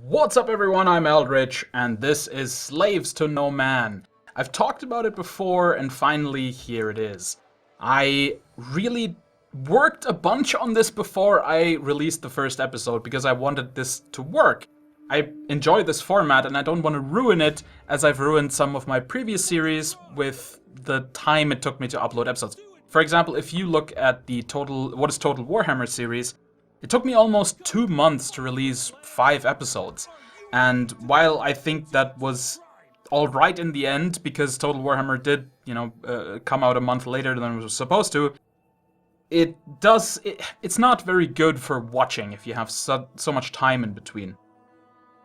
What's up everyone, I'm Eldritch, and this is Slaves to No Man. I've talked about it before, and finally here it is. I really worked a bunch on this before I released the first episode, because I wanted this to work. I enjoy this format, and I don't want to ruin it, as I've ruined some of my previous series with the time it took me to upload episodes. For example, if you look at the What is Total Warhammer series, it took me almost 2 months to release 5 episodes. And while I think that was alright in the end, because Total Warhammer did, come out a month later than it was supposed to, it's not very good for watching if you have so much time in between.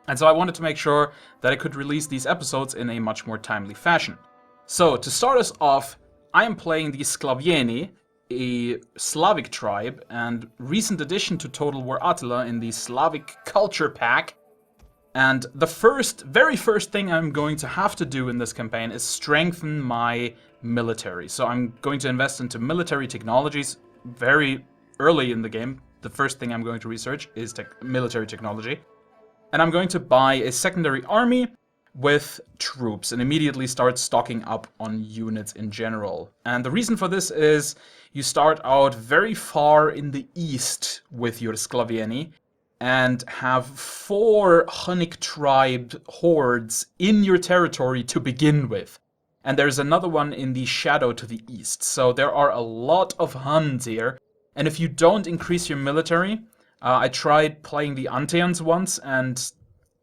And so I wanted to make sure that I could release these episodes in a much more timely fashion. So, to start us off, I am playing the Sclaveni, a Slavic tribe and recent addition to Total War Attila in the Slavic Culture Pack. And the very first thing I'm going to have to do in this campaign is strengthen my military. So I'm going to invest into military technologies very early in the game. The first thing I'm going to research is military technology. And I'm going to buy a secondary army with troops and immediately start stocking up on units in general. And the reason for this is you start out very far in the east with your Sclaveni and have 4 Hunnic tribe hordes in your territory to begin with. And there's another one in the shadow to the east. So there are a lot of Huns here. And if you don't increase your military, I tried playing the Anteans once and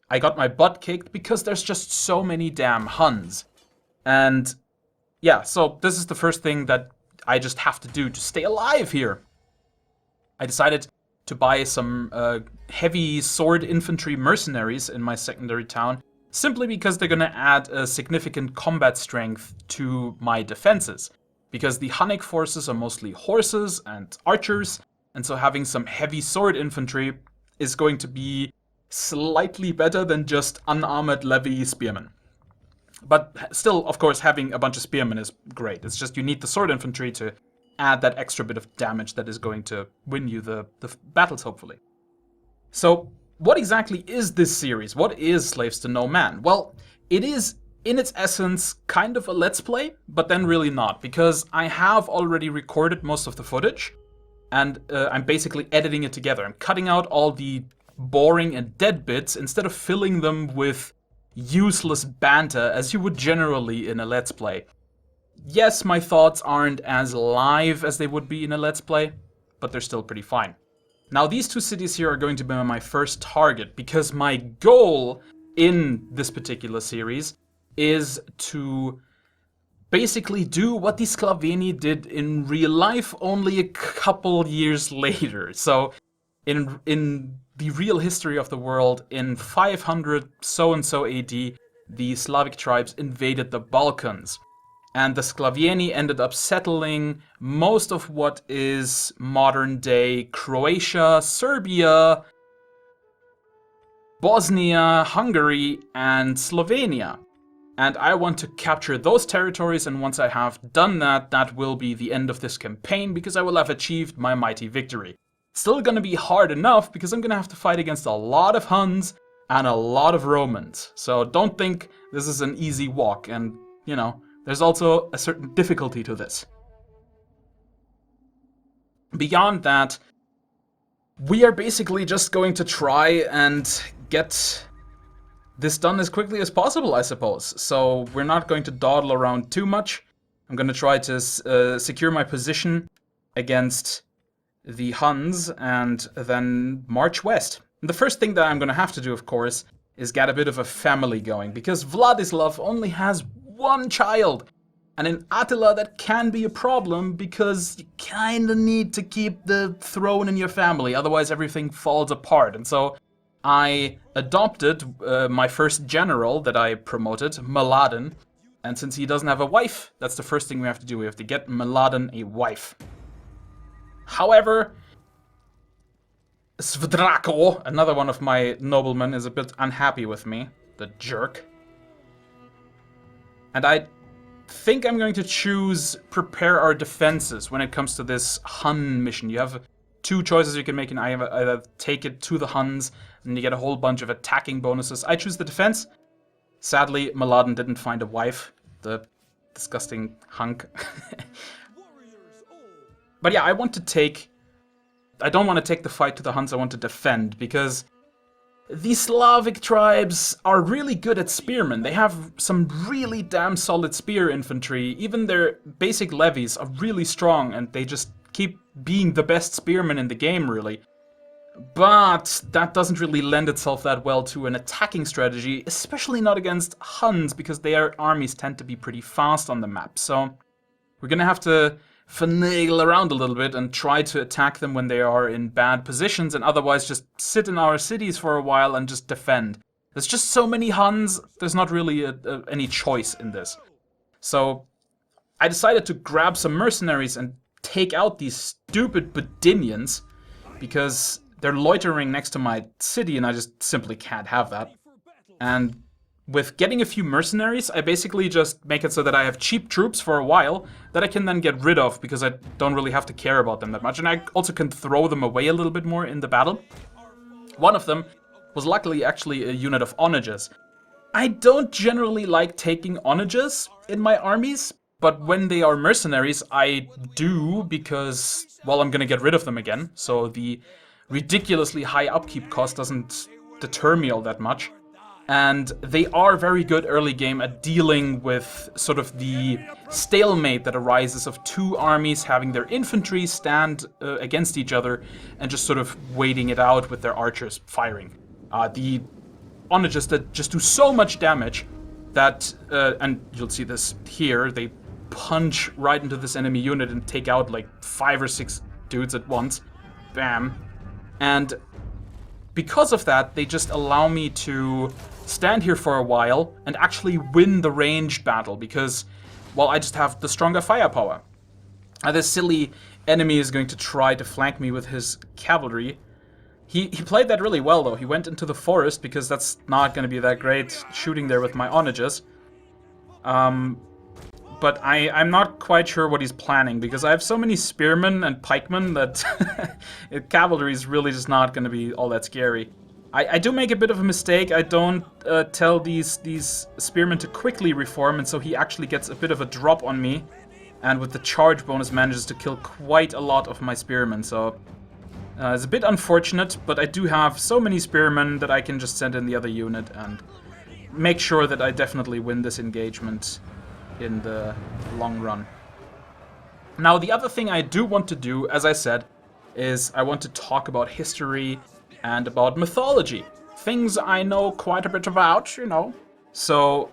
I got my butt kicked because there's just so many damn Huns. And yeah, so this is the first thing that I just have to do to stay alive here. I decided to buy some heavy sword infantry mercenaries in my secondary town, simply because they're going to add a significant combat strength to my defenses. Because the Hunnic forces are mostly horses and archers, and so having some heavy sword infantry is going to be slightly better than just unarmored levy spearmen. But still, of course, having a bunch of spearmen is great. It's just you need the sword infantry to add that extra bit of damage that is going to win you the battles, hopefully. So, what exactly is this series? What is Slaves to No Man? Well, it is, in its essence, kind of a Let's Play, but then really not, because I have already recorded most of the footage, and I'm basically editing it together. I'm cutting out all the boring and dead bits instead of filling them with useless banter as you would generally in a Let's Play. Yes, my thoughts aren't as live as they would be in a Let's Play, but they're still pretty fine. Now, these 2 cities here are going to be my first target, because my goal in this particular series is to basically do what the Sclaveni did in real life only a couple years later. So, in the real history of the world, in 500 so-and-so AD, the Slavic tribes invaded the Balkans. And the Sclaveni ended up settling most of what is modern-day Croatia, Serbia, Bosnia, Hungary, and Slovenia. And I want to capture those territories, and once I have done that, that will be the end of this campaign, because I will have achieved my mighty victory. Still gonna be hard enough, because I'm gonna have to fight against a lot of Huns and a lot of Romans. So don't think this is an easy walk, and, there's also a certain difficulty to this. Beyond that, we are basically just going to try and get this done as quickly as possible, I suppose. So we're not going to dawdle around too much. I'm going to try to secure my position against the Huns and then march west. And the first thing that I'm going to have to do, of course, is get a bit of a family going, because Vladislav only has 1 child. And in Attila that can be a problem, because you kinda need to keep the throne in your family, otherwise everything falls apart. And so I adopted my first general that I promoted, Mladen, and since he doesn't have a wife, that's the first thing we have to do. We have to get Mladen a wife. However, Svrdrako, another one of my noblemen, is a bit unhappy with me, the jerk. And I think I'm going to choose prepare our defenses when it comes to this Hun mission. You have two choices you can make, and either take it to the Huns, and you get a whole bunch of attacking bonuses. I choose the defense. Sadly, Mladen didn't find a wife, the disgusting hunk. But yeah, I don't want to take the fight to the Huns, I want to defend, because these Slavic tribes are really good at spearmen. They have some really damn solid spear infantry. Even their basic levies are really strong, and they just keep being the best spearmen in the game, really. But that doesn't really lend itself that well to an attacking strategy, especially not against Huns, because their armies tend to be pretty fast on the map. So we're gonna have to finagle around a little bit and try to attack them when they are in bad positions, and otherwise just sit in our cities for a while and just defend. There's just so many Huns, there's not really any choice in this. So I decided to grab some mercenaries and take out these stupid Badinians, because they're loitering next to my city and I just simply can't have that. And with getting a few mercenaries, I basically just make it so that I have cheap troops for a while that I can then get rid of, because I don't really have to care about them that much. And I also can throw them away a little bit more in the battle. One of them was luckily actually a unit of onagers. I don't generally like taking onagers in my armies, but when they are mercenaries, I do, because, well, I'm gonna get rid of them again. So the ridiculously high upkeep cost doesn't deter me all that much. And they are very good early game at dealing with sort of the stalemate that arises of two armies having their infantry stand against each other and just sort of waiting it out with their archers firing. The onagers that just do so much damage that, and you'll see this here, they punch right into this enemy unit and take out like 5 or 6 dudes at once. Bam. And because of that, they just allow me to stand here for a while and actually win the ranged battle, because, well, I just have the stronger firepower. This silly enemy is going to try to flank me with his cavalry. He played that really well, though. He went into the forest, because that's not going to be that great shooting there with my onagers. But I'm not quite sure what he's planning, because I have so many spearmen and pikemen that cavalry is really just not going to be all that scary. I do make a bit of a mistake. I don't tell these spearmen to quickly reform, and so he actually gets a bit of a drop on me, and with the charge bonus manages to kill quite a lot of my spearmen. So it's a bit unfortunate, but I do have so many spearmen that I can just send in the other unit and make sure that I definitely win this engagement in the long run. Now, the other thing I do want to do, as I said, is I want to talk about history and about mythology. Things I know quite a bit about, you know. So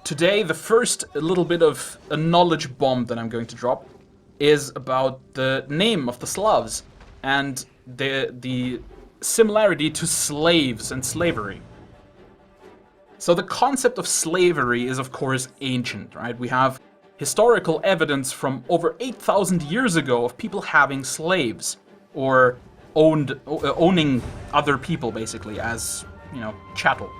today, the first little bit of a knowledge bomb that I'm going to drop is about the name of the Slavs and the similarity to slaves and slavery. So the concept of slavery is, of course, ancient, right? We have historical evidence from over 8,000 years ago of people having slaves, or owning other people, basically, as, you know, chattel.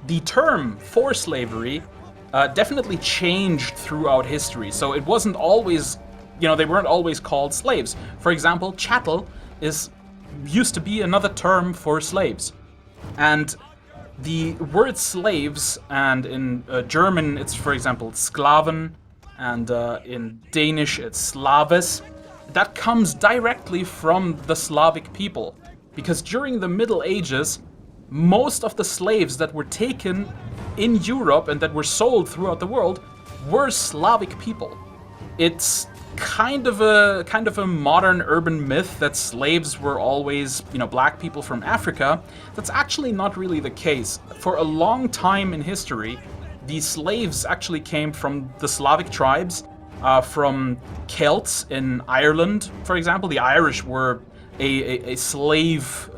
The term for slavery definitely changed throughout history, so it wasn't always, you know, they weren't always called slaves. For example, chattel used to be another term for slaves. And the word slaves, and in German it's, for example, Sclaven, and in Danish it's Slaves, that comes directly from the Slavic people. Because during the Middle Ages, most of the slaves that were taken in Europe and that were sold throughout the world were Slavic people. It's kind of a modern urban myth that slaves were always, you know, black people from Africa. That's actually not really the case. For a long time in history, these slaves actually came from the Slavic tribes, from Celts in Ireland, for example. The Irish were a slave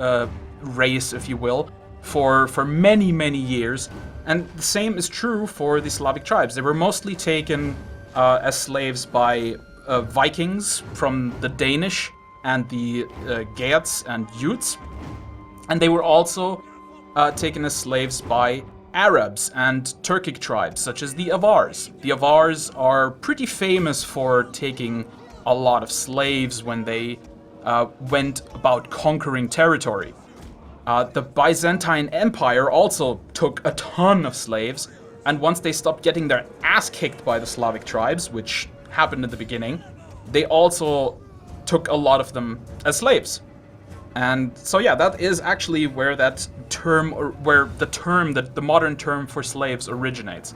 race, if you will, for many, many years. And the same is true for the Slavic tribes. They were mostly taken as slaves by Vikings from the Danish and the Geats and Utes. And they were also taken as slaves by Arabs and Turkic tribes, such as the Avars. The Avars are pretty famous for taking a lot of slaves when they went about conquering territory. The Byzantine Empire also took a ton of slaves, and once they stopped getting their ass kicked by the Slavic tribes, which happened in the beginning, they also took a lot of them as slaves. And so yeah, that is actually where that term, or where the modern term for slaves originates,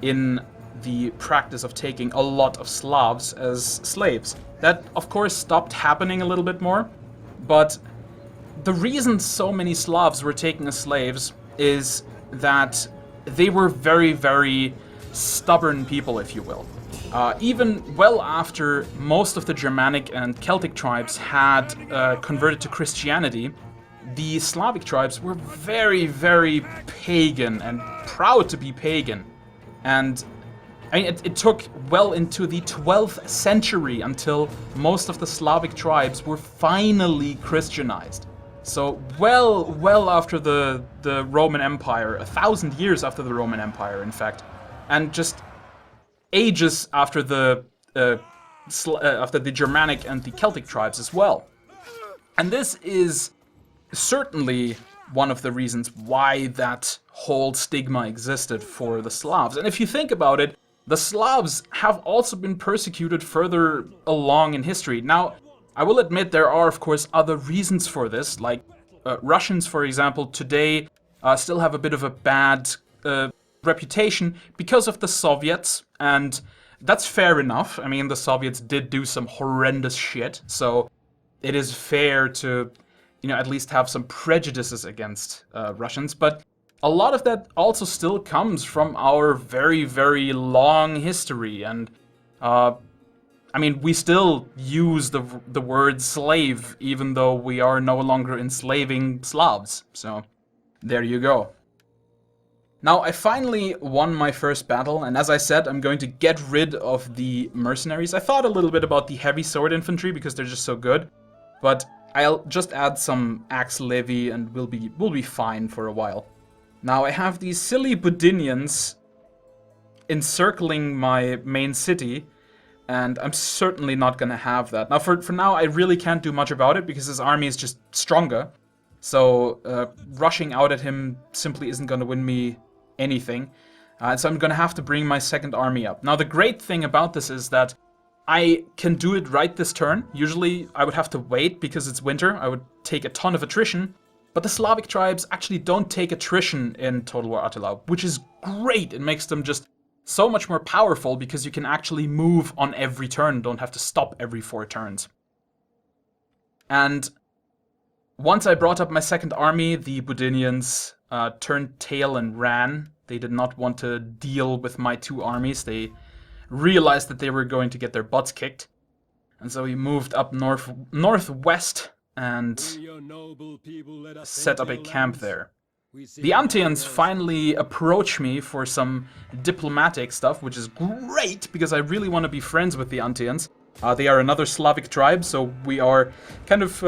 in the practice of taking a lot of Slavs as slaves. That, of course, stopped happening a little bit more, but the reason so many Slavs were taken as slaves is that they were very, very stubborn people, if you will. Even well after most of the Germanic and Celtic tribes had converted to Christianity, the Slavic tribes were very, very pagan and proud to be pagan. And I mean, it took well into the 12th century until most of the Slavic tribes were finally Christianized. So well after the Roman Empire, 1,000 years after the Roman Empire, in fact, and just ages after the Germanic and the Celtic tribes as well. And this is certainly one of the reasons why that whole stigma existed for the Slavs. And if you think about it, the Slavs have also been persecuted further along in history. Now, I will admit there are, of course, other reasons for this, like Russians, for example, today still have a bit of a bad reputation because of the Soviets, and that's fair enough. I mean, the Soviets did do some horrendous shit, so it is fair to, at least have some prejudices against Russians, but a lot of that also still comes from our very, very long history, and I mean, we still use the word slave, even though we are no longer enslaving Slavs, so there you go. Now, I finally won my first battle, and as I said, I'm going to get rid of the mercenaries. I thought a little bit about the heavy sword infantry because they're just so good, but I'll just add some axe levy and we'll be fine for a while. Now, I have these silly Budinians encircling my main city, and I'm certainly not gonna have that. Now, for now, I really can't do much about it because his army is just stronger, so rushing out at him simply isn't gonna win me anything, so I'm gonna have to bring my second army up. Now, the great thing about this is that I can do it right this turn. Usually I would have to wait because it's winter. I would take a ton of attrition, but the Slavic tribes actually don't take attrition in Total War Attila, which is great. It makes them just so much more powerful because you can actually move on every turn, don't have to stop every 4 turns. And once I brought up my second army, the Budinians turned tail and ran. They did not want to deal with my 2 armies. They realized that they were going to get their butts kicked. And so we moved up northwest and set up a camp there. The Antians finally approach me for some diplomatic stuff, which is great because I really want to be friends with the Antians. They are another Slavic tribe, so we are kind of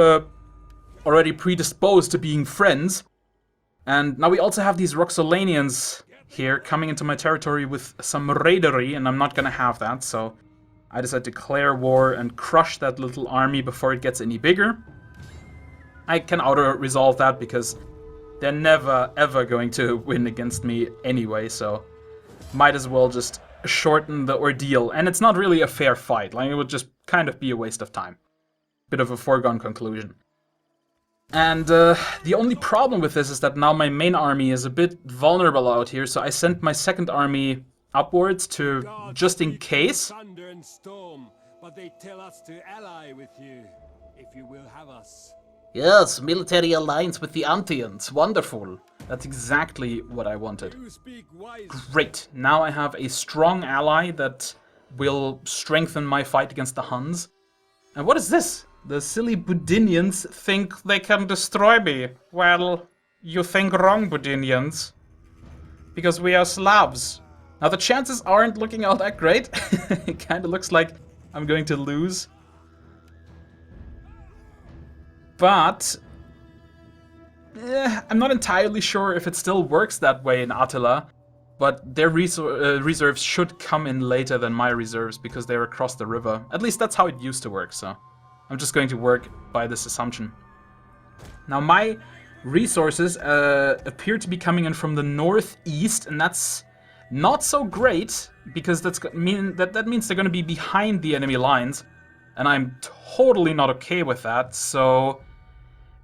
already predisposed to being friends. And now we also have these Roxolanians here coming into my territory with some raidery, and I'm not gonna have that, so I decided to declare war and crush that little army before it gets any bigger. I can auto-resolve that because they're never ever going to win against me anyway, so might as well just shorten the ordeal. And it's not really a fair fight, like it would just kind of be a waste of time. Bit of a foregone conclusion. And the only problem with this is that now my main army is a bit vulnerable out here, so I sent my second army upwards to just in case. Thunder and storm, but they tell us to ally with you, if you will have us. Yes, military alliance with the Antians. Wonderful. That's exactly what I wanted. Great. Now I have a strong ally that will strengthen my fight against the Huns. And what is this? The silly Budinians think they can destroy me. Well, you think wrong, Budinians. Because we are Slavs. Now the chances aren't looking all that great. It kind of looks like I'm going to lose. But I'm not entirely sure if it still works that way in Attila, but their reserves should come in later than my reserves because they're across the river. At least that's how it used to work, so I'm just going to work by this assumption. Now my resources appear to be coming in from the northeast, and that's not so great because that means they're going to be behind the enemy lines, and I'm totally not okay with that. So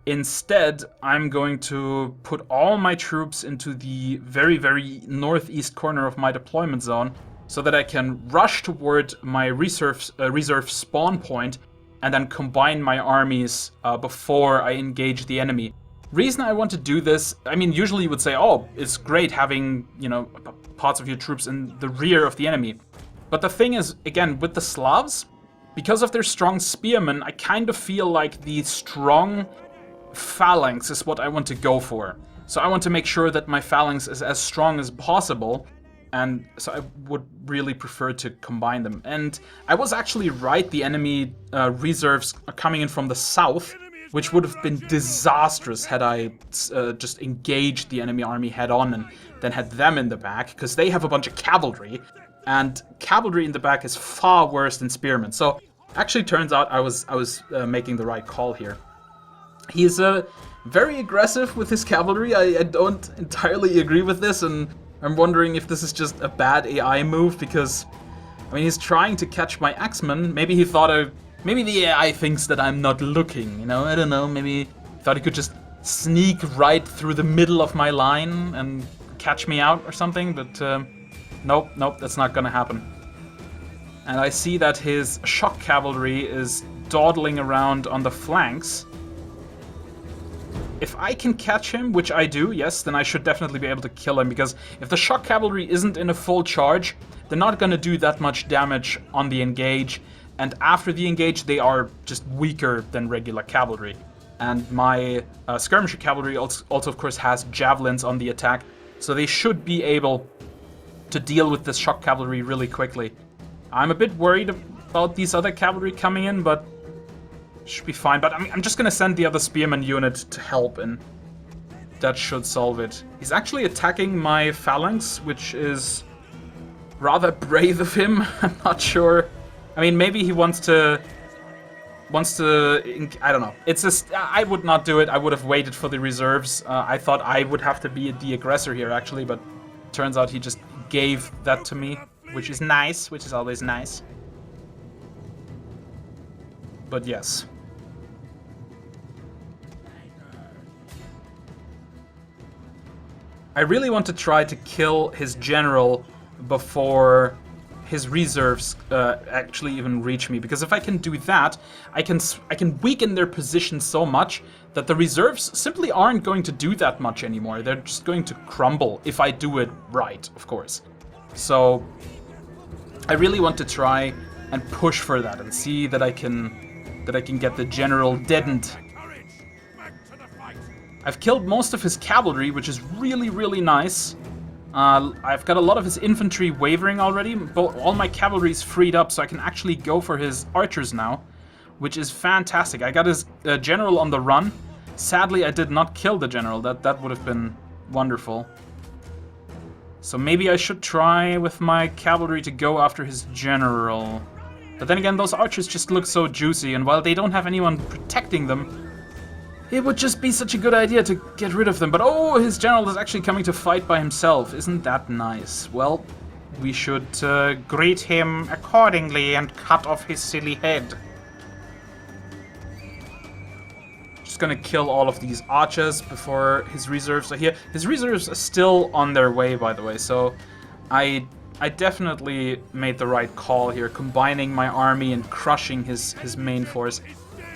instead, I'm going to put all my troops into the very, very northeast corner of my deployment zone so that I can rush toward my reserve spawn point and then combine my armies before I engage the enemy. Reason I want to do this, I mean, usually you would say, oh, it's great having, you know, parts of your troops in the rear of the enemy. But the thing is, again, with the Slavs, because of their strong spearmen, I kind of feel like the strong phalanx is what I want to go for. So I want to make sure that my phalanx is as strong as possible, and so I would really prefer to combine them. And I was actually right, the enemy reserves are coming in from the south, which would have been disastrous had I just engaged the enemy army head on and then had them in the back, because they have a bunch of cavalry, and cavalry in the back is far worse than spearmen. So actually turns out I was making the right call here. He's very aggressive with his cavalry. I don't entirely agree with this, and I'm wondering if this is just a bad AI move, because, I mean, he's trying to catch my axemen. Maybe he thought maybe the AI thinks that I'm not looking, you know? I don't know, maybe he thought he could just sneak right through the middle of my line and catch me out or something, but nope, that's not gonna happen. And I see that his shock cavalry is dawdling around on the flanks. If I can catch him, which I do, yes, then I should definitely be able to kill him, because if the shock cavalry isn't in a full charge, they're not going to do that much damage on the engage, and after the engage, they are just weaker than regular cavalry. And my skirmisher cavalry also, of course, has javelins on the attack, so they should be able to deal with this shock cavalry really quickly. I'm a bit worried about these other cavalry coming in, but should be fine. But I'm just gonna send the other spearman unit to help, and that should solve it. He's actually attacking my phalanx, which is rather brave of him. I'm not sure. I mean, maybe he wants to, I don't know. It's just, I would not do it. I would have waited for the reserves. I thought I would have to be the aggressor here, actually, but turns out he just gave that to me, which is nice, which is always nice. But yes. I really want to try to kill his general before his reserves actually even reach me, because if I can do that, I can weaken their position so much that the reserves simply aren't going to do that much anymore. They're just going to crumble if I do it right, of course. So I really want to try and push for that and see that I can get the general deadened. I've killed most of his cavalry, which is really, really nice. I've got a lot of his infantry wavering already. All my cavalry is freed up, so I can actually go for his archers now, which is fantastic. I got his general on the run. Sadly, I did not kill the general. That would have been wonderful. So maybe I should try with my cavalry to go after his general. But then again, those archers just look so juicy, and while they don't have anyone protecting them, it would just be such a good idea to get rid of them. But oh, his general is actually coming to fight by himself. Isn't that nice? Well, we should greet him accordingly and cut off his silly head. Just gonna kill all of these archers before his reserves are here. His reserves are still on their way, by the way, so I definitely made the right call here, combining my army and crushing his main force.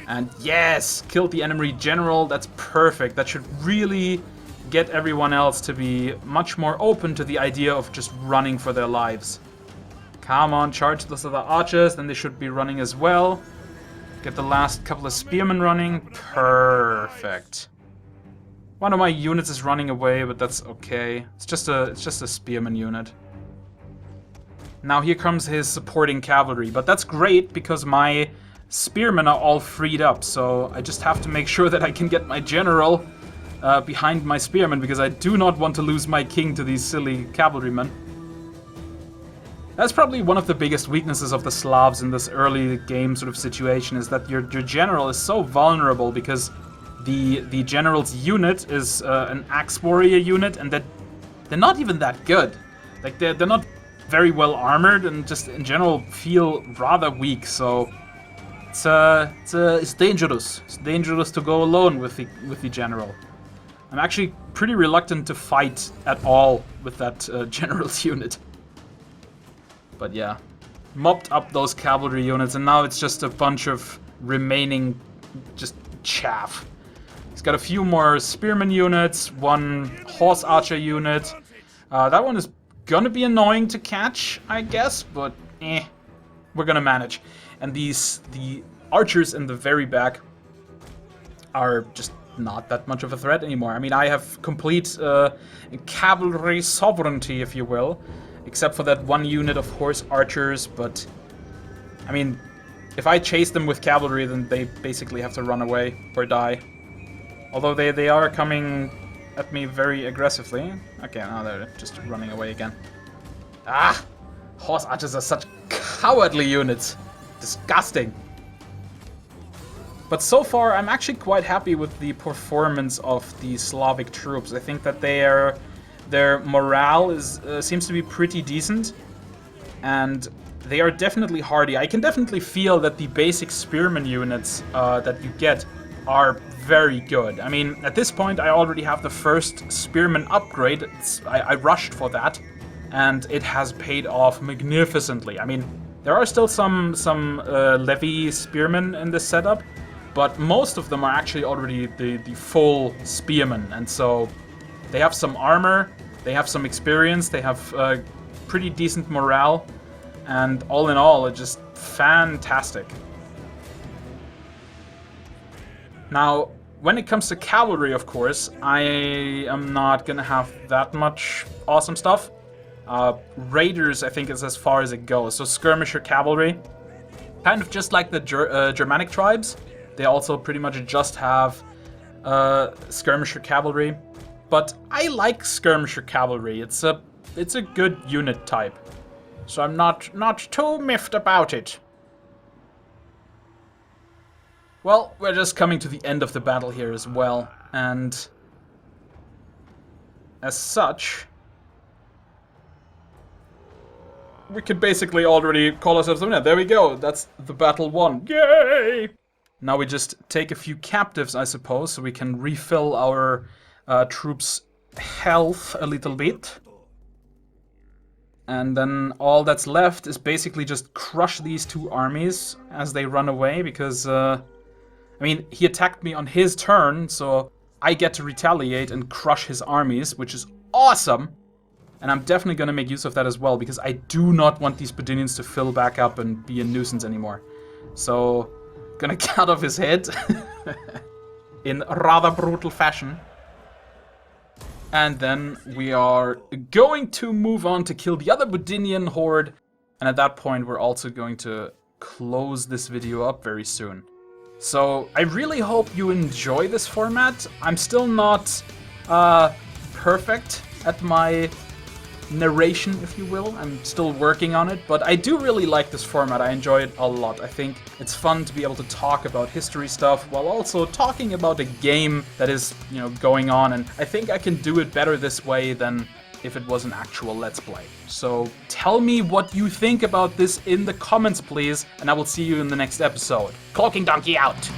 And yes, killed the enemy general. That's perfect. That should really get everyone else to be much more open to the idea of just running for their lives. Come on, charge those other archers, then they should be running as well. Get the last couple of spearmen running. Perfect. One of my units is running away, but that's okay. It's just a spearman unit. Now here comes his supporting cavalry, but that's great because my spearmen are all freed up, so I just have to make sure that I can get my general behind my spearmen because I do not want to lose my king to these silly cavalrymen. That's probably one of the biggest weaknesses of the Slavs in this early game sort of situation, is that your general is so vulnerable because the general's unit is an axe warrior unit, and that they're not even that good. Like they're not very well armored and just in general feel rather weak. So it's dangerous. It's dangerous to go alone with the general. I'm actually pretty reluctant to fight at all with that general's unit. But yeah, mopped up those cavalry units, and now it's just a bunch of remaining just chaff. He's got a few more spearman units, one horse archer unit. That one is gonna be annoying to catch, I guess, but we're gonna manage. And the archers in the very back are just not that much of a threat anymore. I mean, I have complete cavalry sovereignty, if you will, except for that one unit of horse archers, but I mean, if I chase them with cavalry, then they basically have to run away or die. Although they are coming at me very aggressively. Okay, now they're just running away again. Ah! Horse archers are such cowardly units. Disgusting. But so far, I'm actually quite happy with the performance of the Slavic troops. I think that their morale is seems to be pretty decent, and they are definitely hardy. I can definitely feel that the basic spearman units that you get are very good. I mean, at this point, I already have the first spearman upgrade. I rushed for that, and it has paid off magnificently. I mean, there are still some levy spearmen in this setup, but most of them are actually already the full spearmen, and so they have some armor, they have some experience, they have pretty decent morale, and all in all, it's just fantastic. Now, when it comes to cavalry, of course, I am not gonna have that much awesome stuff. Raiders, I think, is as far as it goes. So skirmisher cavalry, kind of just like the Germanic tribes. They also pretty much just have skirmisher cavalry. But I like skirmisher cavalry. It's a good unit type. So I'm not too miffed about it. Well, we're just coming to the end of the battle here as well, and as such, we could basically already call ourselves the winner. There we go, that's the battle won. Yay! Now we just take a few captives, I suppose, so we can refill our troops' health a little bit. And then all that's left is basically just crush these two armies as they run away, because I mean, he attacked me on his turn, so I get to retaliate and crush his armies, which is awesome. And I'm definitely going to make use of that as well, because I do not want these Badinians to fill back up and be a nuisance anymore. So, gonna cut off his head in rather brutal fashion. And then we are going to move on to kill the other Badinian horde. And at that point, we're also going to close this video up very soon. So I really hope you enjoy this format. I'm still not perfect at my narration, if you will. I'm still working on it, but I do really like this format. I enjoy it a lot. I think it's fun to be able to talk about history stuff while also talking about a game that is, you know, going on, and I think I can do it better this way than if it was an actual Let's Play. So tell me what you think about this in the comments, please, and I will see you in the next episode. CloakingDonkey out!